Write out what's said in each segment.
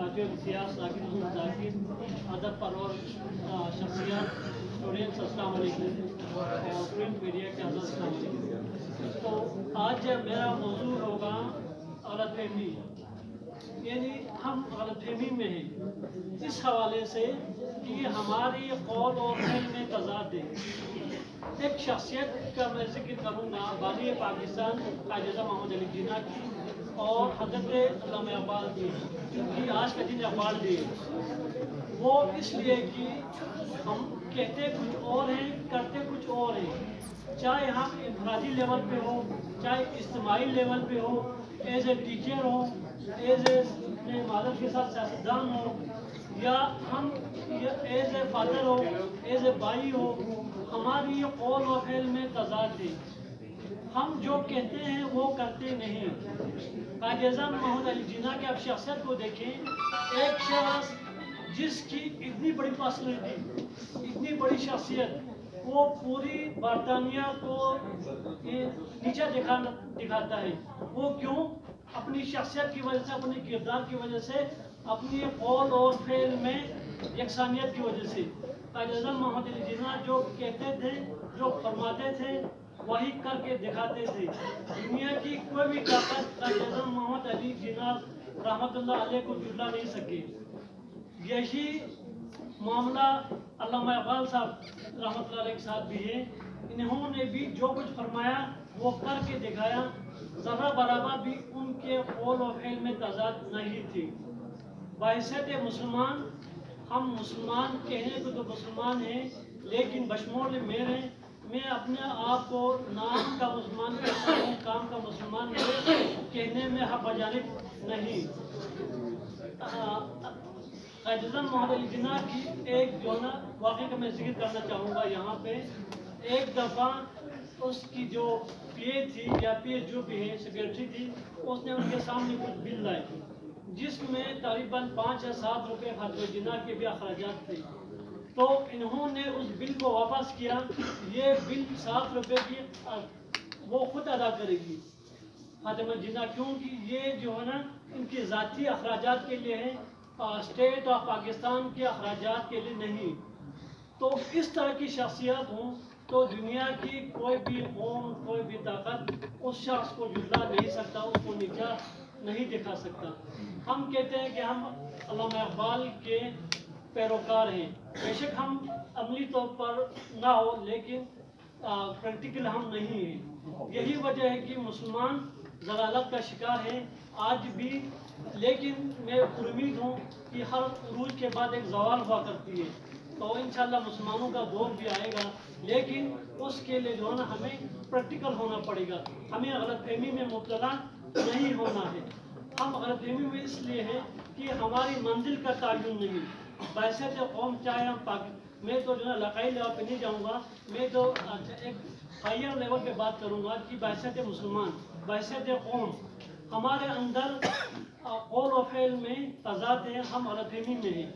खातिन सियास अदब परवर शख्सियत स्टूडेंट्स अस्सलाम वालेकुम और प्रिंट मीडिया के हज़रत अस्सलाम वालेकुम। तो आज मेरा मौजू होगा गलतफहमी, यानी हम गलतफहमी में हैं इस हवाले से कि हमारी कौल और फ़िल में तज़ाद है। एक शख्सियत का मैं जिक्र करूँगा, बानी पाकिस्तान कायद-ए-आज़म मोहम्मद अली जिन्ना की और हज़रत अल्लामा इक़बाल की, क्योंकि आज का दिन इक़बाल डे है। वो इसलिए कि हम कहते कुछ और हैं, करते कुछ और हैं। चाहे हम इंफरादी लेवल पे हो, चाहे इज्तिमाई लेवल पे हो, एज ए टीचर हो, एज ए मादर के साथ सियासतदान हो, या हम एज ए फादर हो, एज ए भाई हो, हमारी ये कौल और फ़िल में तज़ाद है। हम जो कहते हैं वो करते नहीं। कायद-ए-आज़म मोहम्मद अली जिन्ना के आप शख्सियत को देखें, एक शख्स जिसकी इतनी बड़ी पर्सनैलिटी, इतनी बड़ी शख्सियत, वो पूरी बरतानिया को नीचा दिखाता है। वो क्यों? अपनी शख्सियत की वजह से, अपने किरदार की वजह से, अपनी कौल और फ़िल में यकसानियत की वजह से। कायद-ए-आज़म मोहम्मद अली जिन्ना जो कहते थे, जो फरमाते थे, वही करके दिखाते थे। दुनिया की कोई भी ताकत कायद-ए-आज़म मोहम्मद अली जिन्ना रहमतुल्लाह अलैह को झुला नहीं सके। यही मामला अल्लामा इक़बाल साहब रहमतुल्लाह अलैह के साथ भी है। इन्होंने भी जो कुछ फरमाया वो करके दिखाया, ज़र्रा बराबर भी उनके कौल और फ़िल में तज़ाद नहीं थी। बहैसियत मुसलमान, हम मुसलमान कहने को तो मुसलमान हैं, लेकिन बशमूल मेरे, मैं अपने आप को नाम का मुसलमान कहता हूँ, काम का मुसलमान मेरे कहने में हक बजानिब नहीं। कायद-ए-आज़म मोहम्मद अली जिन्ना की एक जो ना वाक़ई का मैं जिक्र करना चाहूँगा यहाँ पे। एक दफ़ा उसकी जो पीए थी या पीए जो भी है सेक्रेटरी थी, उसने उनके सामने कुछ बिल लाई जिसमें तकरीबन 5 या 7 रुपये खातिन जिन्ना के भी अखराजात थे। तो इन्होंने उस बिल को वापस किया। ये बिल 7 रुपये की वो खुद अदा करेगी फातिमा जिन्ना, क्योंकि ये जो है ना इनकी ज़ाती अखराजात के लिए है, स्टेट ऑफ पाकिस्तान के अखराजात के लिए नहीं। तो इस तरह की शख्सियत हों तो दुनिया की कोई भी कौम, कोई भी ताकत उस शख्स को झुला नहीं सकता, उसको नीचा नहीं दिखा सकता। हम कहते हैं कि हम अल्लामा इक़बाल के पैरोकार हैं। बेशक हम अमली तौर पर ना हो, लेकिन प्रैक्टिकल हम नहीं हैं। यही वजह है कि मुसलमान ज़लालत का शिकार है आज भी। लेकिन मैं उम्मीद हूँ कि हर उरूज के बाद एक ज़वाल हुआ करती है, तो इंशाअल्लाह मुसलमानों का दौर भी आएगा। लेकिन उसके लिए जो है ना हमें प्रैक्टिकल होना पड़ेगा, हमें गलतफहमी में मुब्तला नहीं होना है। हम गलतफहमी में इसलिए हैं कि हमारी मंजिल का तयन नहीं। बहैसियत कौम, चाहे हम मैं तो जो है इलाकाई लेवल पे नहीं जाऊँगा, मैं तो एक हायर लेवल पे बात करूँगा कि बहैसियत मुसलमान, बहैसियत कौम, हमारे अंदर कौल और फ़िल में तज़ाद है। हम गलतफहमी में हैं,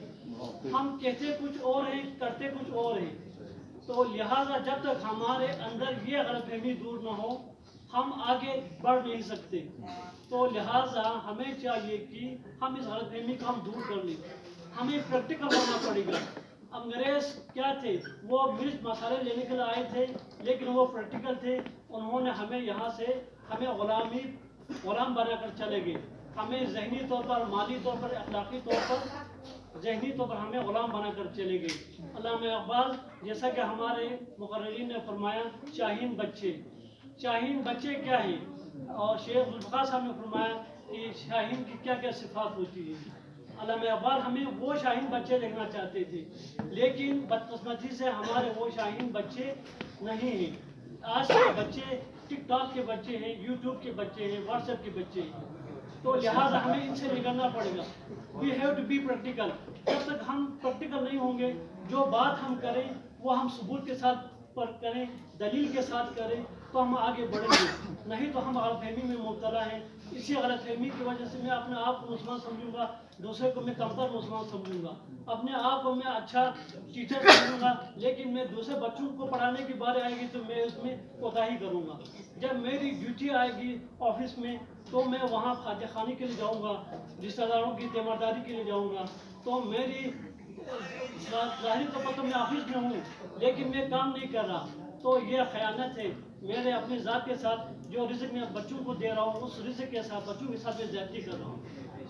हम कहते कुछ और हैं, करते कुछ और हैं। तो लिहाजा जब तक हमारे अंदर ये गलतफहमी दूर न हो, हम आगे बढ़ नहीं सकते। तो लिहाजा हमें चाहिए कि हम इस गलतफहमी को हम दूर कर लें। हमें प्रैक्टिकल होना पड़ेगा। अंग्रेज़ क्या थे? वो मिर्च मसाले लेने के लिए आए थे, लेकिन वो प्रैक्टिकल थे। उन्होंने हमें यहाँ से हमें ग़ुलाम बनाकर चले गए। हमें ज़हनी तौर पर, माली तौर पर, अखलाक़ी तौर पर, ज़हनी तौर पर हमें ग़ुलाम बनाकर चले गए। अल्लामा इक़बाल जैसा कि हमारे मुक़र्रिरीन ने फरमाया, शाहीन बच्चे। शाहीन बच्चे क्या हैं? और शेख ज़ुल्फ़िकार साहब ने फरमाया कि शाहीन की क्या क्या सिफ़ात होती है। अल्लामा इक़बाल हमें वो शाहीन बच्चे देखना चाहते थे, लेकिन बदकिस्मती से हमारे वो शाहीन बच्चे नहीं हैं। आज के बच्चे टिकटॉक के बच्चे हैं, यूट्यूब के बच्चे हैं, व्हाट्सएप के बच्चे हैं। तो लिहाजा हमें इनसे निकलना पड़ेगा। We have to be practical. जब तक हम प्रैक्टिकल नहीं होंगे, जो बात हम करें वो हम सबूत के साथ पर करें, दलील के साथ करें, तो हम आगे बढ़ेंगे। नहीं तो हम गलतफहमी में मुब्तला हैं। इसी गलतफहमी की वजह से मैं अपने आप को मुसलमान समझूंगा, दूसरे को मैं कमतर मुसलमान समझूंगा, अपने आप को मैं अच्छा टीचर समझूंगा, लेकिन मैं दूसरे बच्चों को पढ़ाने की बारी आएगी तो मैं उसमें कोताही करूंगा। जब मेरी ड्यूटी आएगी ऑफिस में تو میں وہاں خاجہ خانی کے لیے جاؤں گا، رشتہ داروں کی تیمارداری کے لیے جاؤں گا، تو میری ظاہری طور پر تو میں آفس میں ہوں لیکن میں کام نہیں کر رہا، تو یہ خیانت ہے میرے اپنی ذات کے ساتھ۔ جو رزق میں بچوں کو دے رہا ہوں اس رزق کے ساتھ بچوں کے ساتھ میں زیادتی کر رہا ہوں،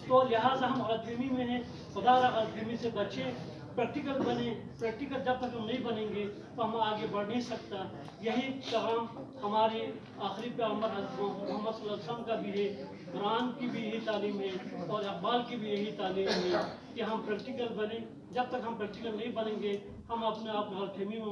تو لہٰذا ہم غلط فہمی میں ہیں۔ خدا را غلط فہمی سے بچیں، پریکٹیکل بنیں۔ پریکٹیکل جب تک ہم نہیں بنیں گے تو ہم آگے بڑھ نہیں سکتا۔ یہی پیغام ہماری آخری پیغمبر حضرت محمد صلی اللہ علیہ وسلم کا بھی ہے، قرآن کی بھی یہی تعلیم ہے اور اقبال کی بھی یہی تعلیم ہے کہ ہم پریکٹیکل بنیں۔ جب تک ہم پریکٹیکل نہیں بنیں گے ہم اپنے آپ غلط فہمی میں